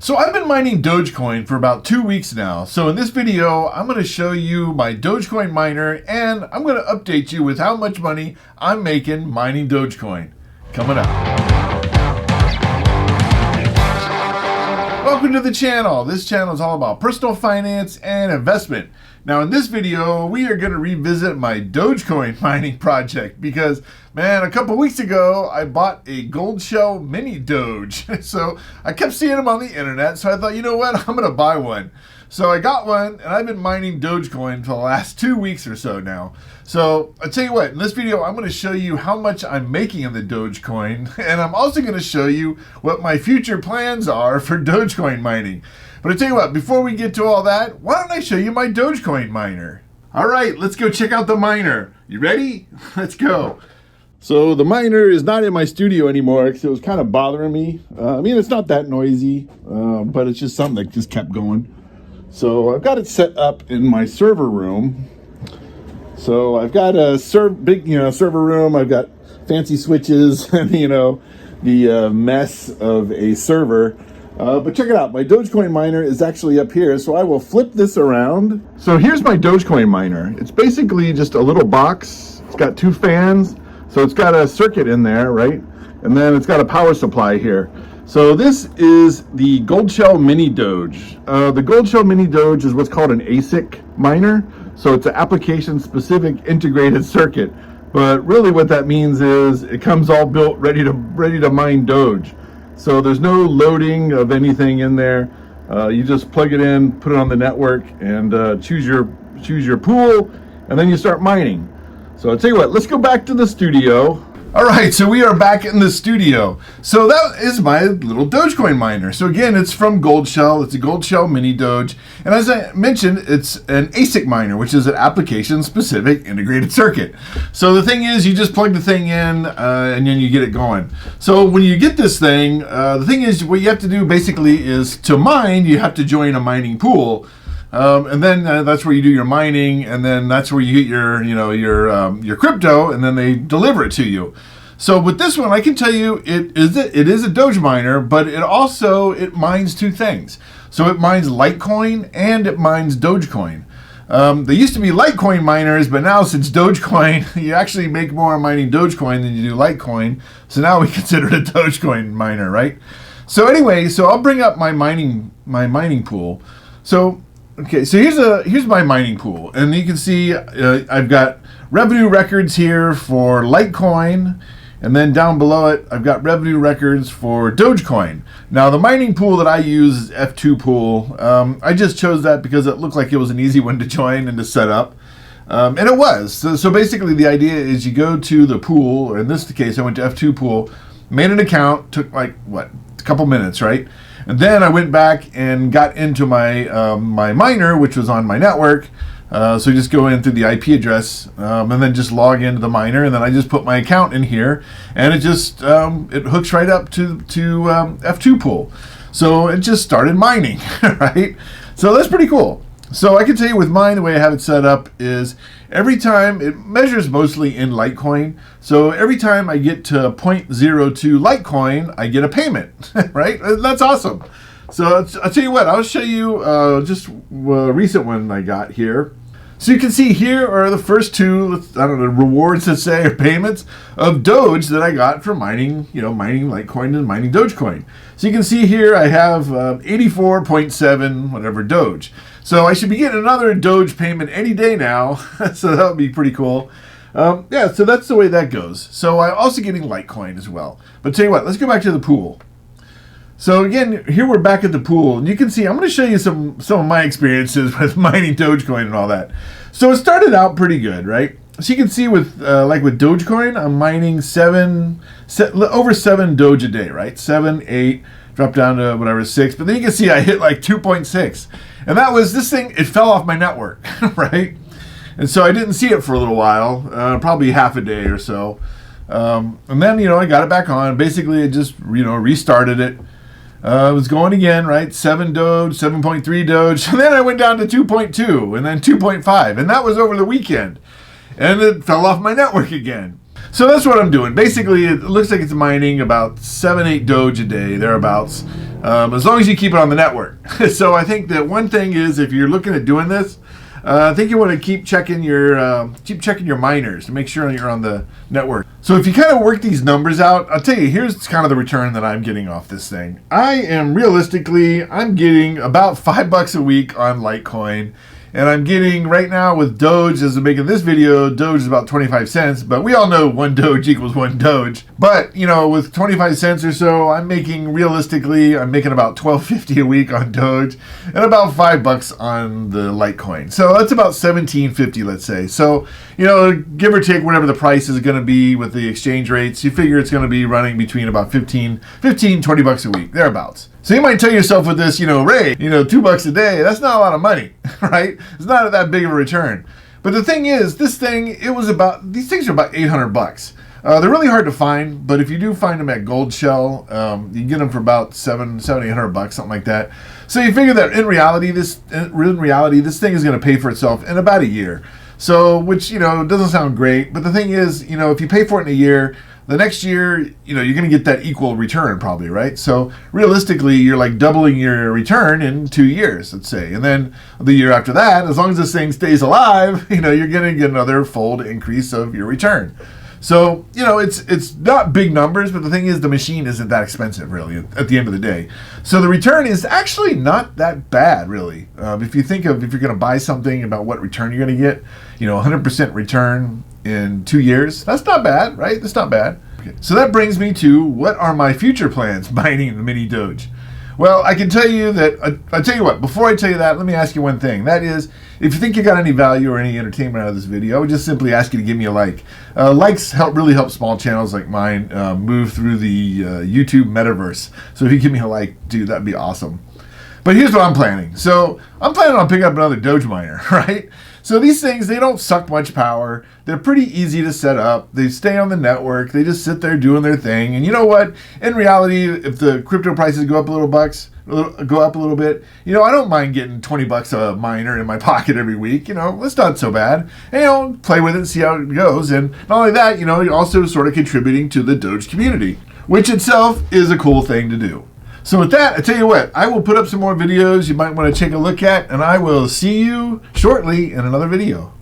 So I've been mining Dogecoin for about 2 weeks now. So in this video, I'm going to show you my Dogecoin miner and I'm going to update you with how much money I'm making mining Dogecoin. Coming up. Welcome to the channel. This channel is all about personal finance and investment. Now in this video, we are going to revisit my Dogecoin mining project because, man, a couple weeks ago, I bought a Goldshell Mini-Doge. So I kept seeing them on the internet, so I thought, you know what, I'm going to buy one. So I got one, and I've been mining Dogecoin for the last 2 weeks or so now. So I'll tell you what, in this video, I'm going to show you how much I'm making in the Dogecoin, and I'm also going to show you what my future plans are for Dogecoin mining. But I tell you what, before we get to all that, why don't I show you my Dogecoin miner? All right, let's go check out the miner. You ready? Let's go. So the miner is not in my studio anymore because it was kind of bothering me. I mean, it's not that noisy, but it's just something that just kept going. So I've got it set up in my server room. So I've got a big server room. I've got fancy switches and the mess of a server. But check it out, my Dogecoin miner is actually up here, so I will flip this around. So here's my Dogecoin miner. It's basically just a little box. It's got 2 fans, so it's got a circuit in there, right? And then it's got a power supply here. So this is the Goldshell Mini-Doge. The Goldshell Mini-Doge is what's called an ASIC miner. So it's an application-specific integrated circuit. But really what that means is it comes all built ready to mine Doge. So there's no loading of anything in there. You just plug it in, put it on the network, and choose your pool, and then you start mining. So I'll tell you what, let's go back to the studio. All right, so we are back in the studio. So that is my little Dogecoin miner. So again, it's from Goldshell. It's a Goldshell Mini-Doge. And as I mentioned, it's an ASIC miner, which is an application-specific integrated circuit. So the thing is, you just plug the thing in and then you get it going. So when you get this thing, the thing is, what you have to do basically is to mine, you have to join a mining pool. And then that's where you do your mining, and then that's where you get your crypto, and then they deliver it to you. So with this one, I can tell you it is a Doge miner, but it mines 2 things. So it mines Litecoin and it mines Dogecoin. There used to be Litecoin miners, but now since Dogecoin, you actually make more mining Dogecoin than you do Litecoin. So now we consider it a Dogecoin miner, right? So anyway, so I'll bring up my mining pool. So okay, so here's my mining pool, and you can see I've got revenue records here for Litecoin, and then down below it, I've got revenue records for Dogecoin. Now, the mining pool that I use is F2 pool. I just chose that because it looked like it was an easy one to join and to set up, and it was. So basically, the idea is you go to the pool, or in this case, I went to F2 pool, made an account, took like, a couple minutes, right? And then I went back and got into my my miner, which was on my network. So you just go in through the IP address and then just log into the miner, and then I just put my account in here, and it just it hooks right up to F2 pool. So it just started mining, right? So that's pretty cool. So I can tell you with mine, the way I have it set up is every time, it measures mostly in Litecoin. So every time I get to 0.02 Litecoin, I get a payment, right? That's awesome. So I'll tell you what, I'll show you just a recent one I got here. So you can see here are the first 2, I don't know, rewards, let's say, or payments of Doge that I got for mining, mining Litecoin and mining Dogecoin. So you can see here I have 84.7 whatever Doge. So I should be getting another Doge payment any day now. So that would be pretty cool. Yeah, so that's the way that goes. So I'm also getting Litecoin as well. But tell you what, let's go back to the pool. So again, here we're back at the pool, and you can see I'm going to show you some of my experiences with mining Dogecoin and all that. So it started out pretty good, right? So you can see with with Dogecoin, I'm mining over 7 Doge a day, right? 7, 8, drop down to whatever 6, but then you can see I hit like 2.6, and that was this thing. It fell off my network, right? And so I didn't see it for a little while, probably half a day or so, and then I got it back on. Basically, it just restarted it. It was going again, right? 7 Doge, 7.3 Doge. And then I went down to 2.2 and then 2.5. And that was over the weekend. And it fell off my network again. So that's what I'm doing. Basically, it looks like it's mining about 7-8 Doge a day, thereabouts, as long as you keep it on the network. So I think that one thing is, if you're looking at doing this, I think you want to keep checking your miners to make sure you're on the network. So if you kind of work these numbers out, I'll tell you, here's kind of the return that I'm getting off this thing. I'm getting about $5 a week on Litecoin. And I'm getting, right now with Doge, as I'm making this video, Doge is about 25 cents, but we all know 1 Doge equals 1 Doge. But, you know, with 25 cents or so, I'm making about $12.50 a week on Doge and about $5 on the Litecoin. So that's about $17.50, let's say. So, you know, give or take whatever the price is going to be with the exchange rates, you figure it's going to be running between about $20 a week, thereabouts. So you might tell yourself with this, Ray, $2 a day, that's not a lot of money, right? It's not that big of a return. But the thing is, these things are about $800. They're really hard to find, but if you do find them at Goldshell, you can get them for about $800, something like that. So you figure that in reality, this thing is going to pay for itself in about a year. So, which, doesn't sound great, but the thing is, if you pay for it in a year, the next year, you're going to get that equal return probably, right? So realistically, you're like doubling your return in 2 years, let's say. And then the year after that, as long as this thing stays alive, you're going to get another fold increase of your return. So, it's not big numbers, but the thing is the machine isn't that expensive really at the end of the day. So the return is actually not that bad really. If you think of, if you're going to buy something about what return you're going to get, 100% return in 2 years, that's not bad, right? That's not bad. Okay. So that brings me to, what are my future plans mining the mini Doge? Well, I can tell you that, I'll tell you what, before I tell you that, let me ask you one thing. That is, if you think you got any value or any entertainment out of this video, I would just simply ask you to give me a like. Likes really help small channels like mine move through the YouTube metaverse. So if you give me a like, dude, that'd be awesome. But here's what I'm planning. So I'm planning on picking up another Dogeminer, right? So these things, they don't suck much power. They're pretty easy to set up. They stay on the network. They just sit there doing their thing. And you know what? In reality, if the crypto prices go up a little bit, I don't mind getting $20 a miner in my pocket every week. It's not so bad. And, play with it and see how it goes. And not only that, you're also sort of contributing to the Doge community, which itself is a cool thing to do. So with that, I tell you what, I will put up some more videos you might want to take a look at, and I will see you shortly in another video.